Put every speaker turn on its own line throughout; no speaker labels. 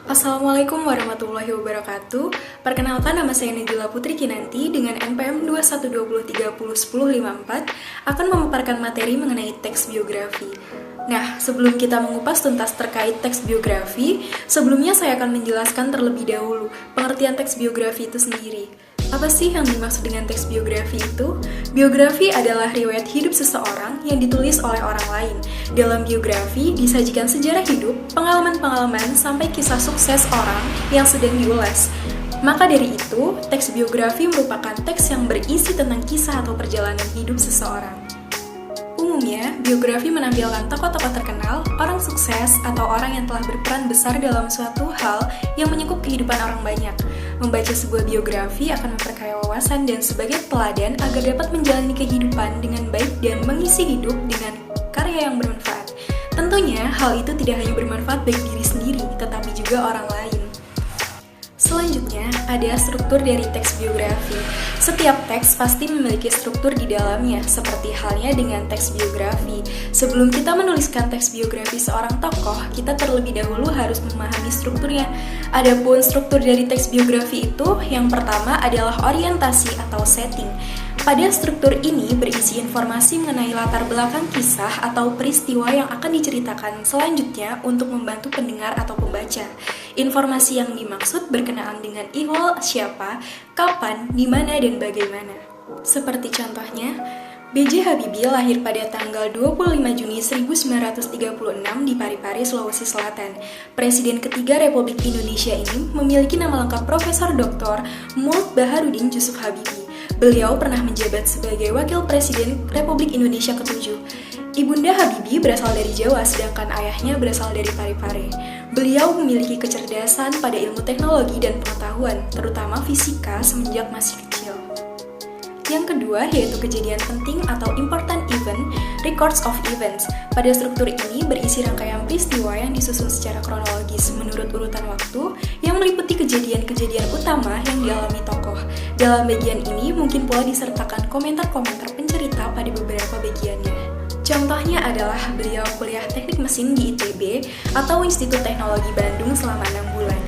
Assalamualaikum warahmatullahi wabarakatuh. Perkenalkan, nama saya Najila Putri Kinanti dengan NPM 2120301054 akan memaparkan materi mengenai teks biografi. Nah, sebelum kita mengupas tuntas terkait teks biografi, sebelumnya saya akan menjelaskan terlebih dahulu pengertian teks biografi itu sendiri. Apa sih yang dimaksud dengan teks biografi itu? Biografi adalah riwayat hidup seseorang yang ditulis oleh orang lain. Dalam biografi disajikan sejarah hidup, pengalaman-pengalaman, sampai kisah sukses orang yang sedang diulas. Maka dari itu, teks biografi merupakan teks yang berisi tentang kisah atau perjalanan hidup seseorang. Umumnya, biografi menampilkan tokoh-tokoh terkenal, orang sukses, atau orang yang telah berperan besar dalam suatu hal yang menyangkut kehidupan orang banyak. Membaca sebuah biografi akan memperkaya wawasan dan sebagai teladan agar dapat menjalani kehidupan dengan baik dan mengisi hidup dengan karya yang bermanfaat. Tentunya, hal itu tidak hanya bermanfaat bagi diri sendiri, tetapi juga orang lain. Selanjutnya, ada struktur dari teks biografi. Setiap teks pasti memiliki struktur di dalamnya, seperti halnya dengan teks biografi. Sebelum kita menuliskan teks biografi seorang tokoh, kita terlebih dahulu harus memahami strukturnya. Adapun struktur dari teks biografi itu, yang pertama adalah orientasi atau setting. Pada struktur ini berisi informasi mengenai latar belakang kisah atau peristiwa yang akan diceritakan selanjutnya untuk membantu pendengar atau pembaca. Informasi yang dimaksud berkenaan dengan ihwal siapa, kapan, di mana, dan bagaimana. Seperti contohnya, B.J. Habibie lahir pada tanggal 25 Juni 1936 di Parepare, Sulawesi Selatan. Presiden ketiga Republik Indonesia ini memiliki nama lengkap Profesor Dr. Mould Baharudin Jusuf Habibie. Beliau pernah menjabat sebagai Wakil Presiden Republik Indonesia ke-7. Ibunda Habibie berasal dari Jawa, sedangkan ayahnya berasal dari Parepare. Beliau memiliki kecerdasan pada ilmu teknologi dan pengetahuan, terutama fisika semenjak masih kecil. Yang kedua yaitu kejadian penting atau important event, records of events. Pada struktur ini berisi rangkaian peristiwa yang disusun secara kronologis menurut urutan waktu yang meliputi kejadian-kejadian utama yang dialami tokoh. Dalam bagian ini mungkin pula disertakan komentar-komentar pencerita pada beberapa bagiannya. Contohnya adalah beliau kuliah teknik mesin di ITB atau Institut Teknologi Bandung selama 6 bulan.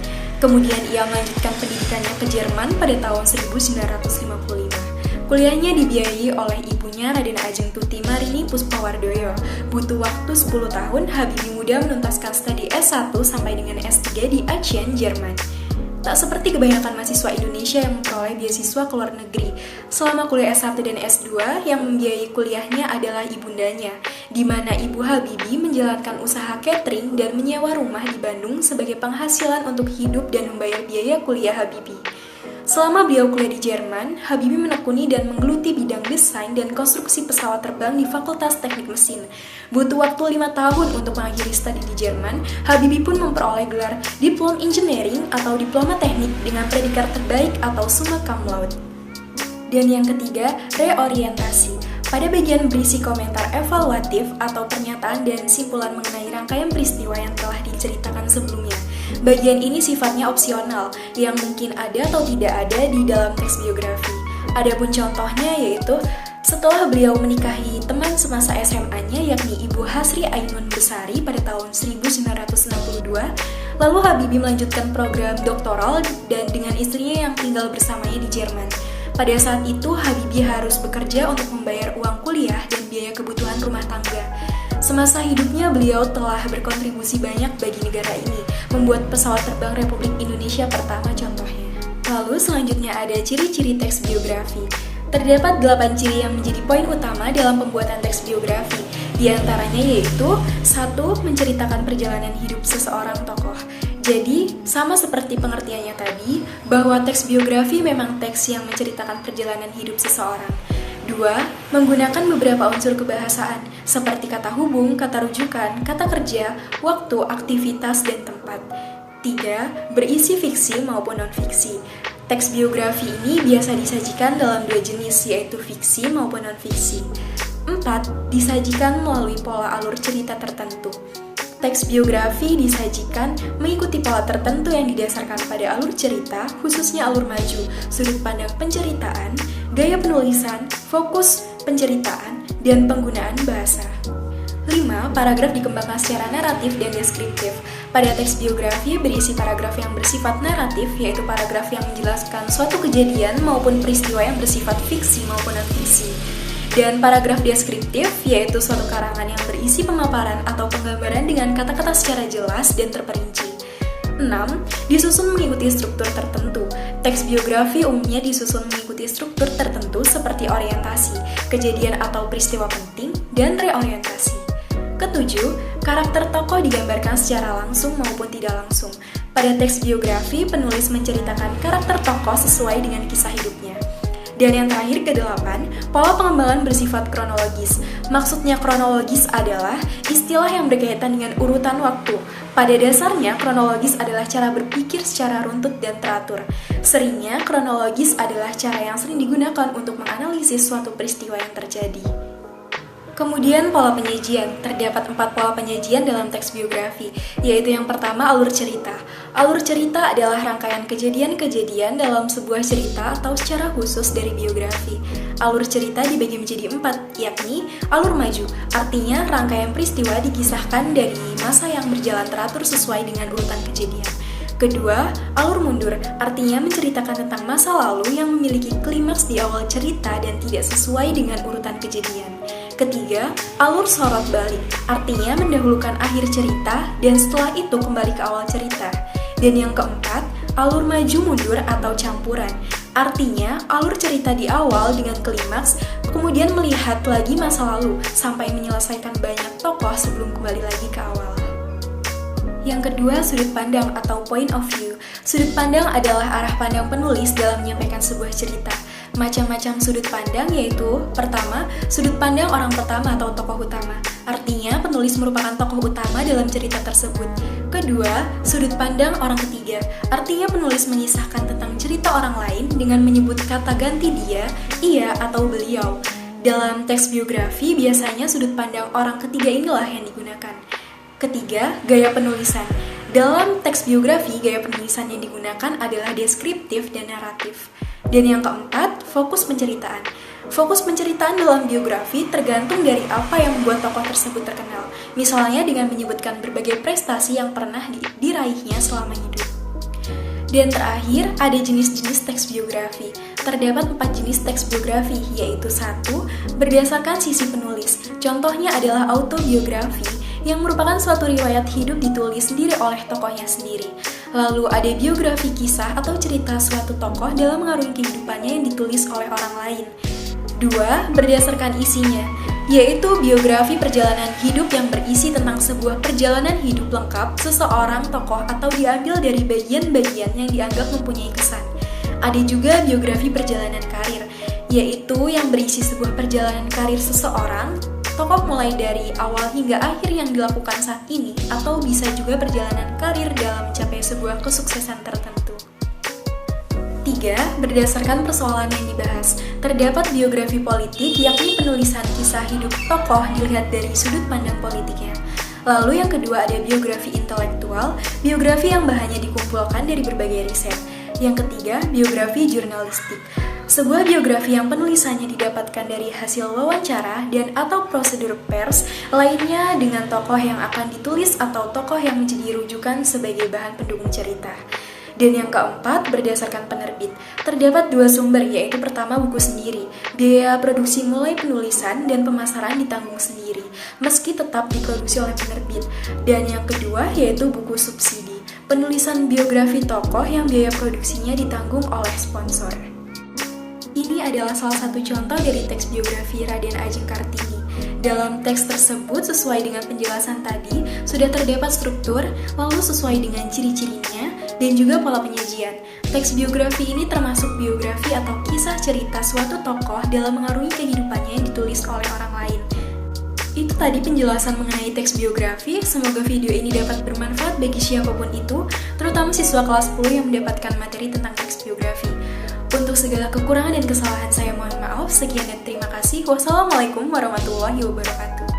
Kemudian ia melanjutkan pendidikannya ke Jerman pada tahun 1955. Kuliahnya dibiayai oleh ibunya Raden Ajeng Tuti Marini Puspawardoyo. Butuh waktu 10 tahun, Habibie muda menuntaskan studi S1 sampai dengan S3 di Aachen, Jerman. Tak seperti kebanyakan mahasiswa Indonesia yang memperoleh beasiswa ke luar negeri. Selama kuliah S1 dan S2, yang membiayai kuliahnya adalah ibundanya, di mana ibu Habibie menjalankan usaha catering dan menyewa rumah di Bandung sebagai penghasilan untuk hidup dan membayar biaya kuliah Habibie. Selama beliau kuliah di Jerman, Habibie menekuni dan menggeluti bidang desain dan konstruksi pesawat terbang di Fakultas Teknik Mesin. Butuh waktu 5 tahun untuk mengakhiri studi di Jerman, Habibie pun memperoleh gelar Diplom Engineering atau Diploma Teknik dengan predikat terbaik atau summa cum laude. Dan yang ketiga, reorientasi. Pada bagian berisi komentar evaluatif atau pernyataan dan simpulan mengenai rangkaian peristiwa yang telah diceritakan sebelumnya. Bagian ini sifatnya opsional, yang mungkin ada atau tidak ada di dalam teks biografi. Adapun contohnya yaitu, setelah beliau menikahi teman semasa SMA-nya yakni Ibu Hasri Ainun Besari pada tahun 1962, lalu Habibie melanjutkan program doktoral dan dengan istrinya yang tinggal bersamanya di Jerman. Pada saat itu, Habibie harus bekerja untuk membayar uang kuliah dan biaya kebutuhan rumah tangga. Semasa hidupnya, beliau telah berkontribusi banyak bagi negara ini, membuat pesawat terbang Republik Indonesia pertama contohnya. Lalu selanjutnya ada ciri-ciri teks biografi. Terdapat 8 ciri yang menjadi poin utama dalam pembuatan teks biografi. Di antaranya yaitu 1. Menceritakan perjalanan hidup seseorang tokoh. Jadi, sama seperti pengertiannya tadi, bahwa teks biografi memang teks yang menceritakan perjalanan hidup seseorang. 2. Menggunakan beberapa unsur kebahasaan, seperti kata hubung, kata rujukan, kata kerja, waktu, aktivitas, dan tempat. 3. Berisi fiksi maupun non-fiksi. Teks biografi ini biasa disajikan dalam 2 jenis, yaitu fiksi maupun non-fiksi. 4. Disajikan melalui pola alur cerita tertentu. Teks biografi disajikan mengikuti pola tertentu yang didasarkan pada alur cerita, khususnya alur maju, sudut pandang penceritaan, gaya penulisan, fokus penceritaan, dan penggunaan bahasa. 5. Paragraf dikembangkan secara naratif dan deskriptif. Pada teks biografi berisi paragraf yang bersifat naratif, yaitu paragraf yang menjelaskan suatu kejadian maupun peristiwa yang bersifat fiksi maupun non-fiksi. Dan paragraf deskriptif, yaitu suatu karangan yang berisi pemaparan atau penggambaran dengan kata-kata secara jelas dan terperinci. 6. Disusun mengikuti struktur tertentu. Teks biografi umumnya disusun mengikuti struktur tertentu seperti orientasi, kejadian atau peristiwa penting, dan reorientasi. Ketujuh, karakter tokoh digambarkan secara langsung maupun tidak langsung. Pada teks biografi, penulis menceritakan karakter tokoh sesuai dengan kisah hidupnya. Dan yang terakhir ke-8, pola pengembangan bersifat kronologis. Maksudnya kronologis adalah istilah yang berkaitan dengan urutan waktu. Pada dasarnya, kronologis adalah cara berpikir secara runtut dan teratur. Seringnya, kronologis adalah cara yang sering digunakan untuk menganalisis suatu peristiwa yang terjadi. Kemudian pola penyajian. Terdapat 4 pola penyajian dalam teks biografi, yaitu yang pertama alur cerita. Alur cerita adalah rangkaian kejadian-kejadian dalam sebuah cerita atau secara khusus dari biografi. Alur cerita dibagi menjadi 4, yakni alur maju, artinya rangkaian peristiwa dikisahkan dari masa yang berjalan teratur sesuai dengan urutan kejadian. Kedua, alur mundur, artinya menceritakan tentang masa lalu yang memiliki klimaks di awal cerita dan tidak sesuai dengan urutan kejadian. Ketiga, alur sorot balik, artinya mendahulukan akhir cerita dan setelah itu kembali ke awal cerita. Dan yang keempat, alur maju mundur atau campuran, artinya alur cerita di awal dengan klimaks, kemudian melihat lagi masa lalu sampai menyelesaikan banyak tokoh sebelum kembali lagi ke awal. Yang kedua, sudut pandang atau point of view. Sudut pandang adalah arah pandang penulis dalam menyampaikan sebuah cerita. Macam-macam sudut pandang yaitu, pertama, sudut pandang orang pertama atau tokoh utama. Artinya, penulis merupakan tokoh utama dalam cerita tersebut. Kedua, sudut pandang orang ketiga. Artinya, penulis mengisahkan tentang cerita orang lain dengan menyebut kata ganti dia, ia, atau beliau. Dalam teks biografi, biasanya sudut pandang orang ketiga inilah yang digunakan. Ketiga, gaya penulisan. Dalam teks biografi, gaya penulisan yang digunakan adalah deskriptif dan naratif. Dan yang keempat, fokus penceritaan. Fokus penceritaan dalam biografi tergantung dari apa yang membuat tokoh tersebut terkenal. Misalnya dengan menyebutkan berbagai prestasi yang pernah diraihnya selama hidup. Dan terakhir, ada jenis-jenis teks biografi. Terdapat 4 jenis teks biografi, yaitu 1. Berdasarkan sisi penulis. Contohnya adalah autobiografi, yang merupakan suatu riwayat hidup ditulis sendiri oleh tokohnya sendiri. Lalu ada biografi kisah atau cerita suatu tokoh dalam mengarungi kehidupannya yang ditulis oleh orang lain. 2. Berdasarkan isinya, yaitu biografi perjalanan hidup yang berisi tentang sebuah perjalanan hidup lengkap seseorang tokoh atau diambil dari bagian-bagian yang dianggap mempunyai kesan. Ada juga biografi perjalanan karir, yaitu yang berisi sebuah perjalanan karir seseorang, tokoh mulai dari awal hingga akhir yang dilakukan saat ini, atau bisa juga perjalanan karir dalam mencapai sebuah kesuksesan tertentu. 3. Berdasarkan persoalan yang dibahas. Terdapat biografi politik, yakni penulisan kisah hidup tokoh dilihat dari sudut pandang politiknya. Lalu yang kedua ada biografi intelektual, biografi yang bahannya dikumpulkan dari berbagai riset. Yang ketiga, biografi jurnalistik. Sebuah biografi yang penulisannya didapatkan dari hasil wawancara dan atau prosedur pers lainnya dengan tokoh yang akan ditulis atau tokoh yang menjadi rujukan sebagai bahan pendukung cerita. Dan yang keempat, berdasarkan penerbit. Terdapat 2 sumber, yaitu pertama buku sendiri. Biaya produksi mulai penulisan dan pemasaran ditanggung sendiri, meski tetap diproduksi oleh penerbit. Dan yang kedua, yaitu buku subsidi. Penulisan biografi tokoh yang biaya produksinya ditanggung oleh sponsor. Ini adalah salah satu contoh dari teks biografi Raden Ajeng Kartini. Dalam teks tersebut, sesuai dengan penjelasan tadi, sudah terdapat struktur, lalu sesuai dengan ciri-cirinya, dan juga pola penyajian. Teks biografi ini termasuk biografi atau kisah cerita suatu tokoh dalam mengarungi kehidupannya yang ditulis oleh orang lain. Itu tadi penjelasan mengenai teks biografi. Semoga video ini dapat bermanfaat bagi siapapun itu, terutama siswa kelas 10 yang mendapatkan materi tentang teks biografi. Untuk segala kekurangan dan kesalahan saya mohon maaf. Sekian dan terima kasih. Wassalamualaikum warahmatullahi wabarakatuh.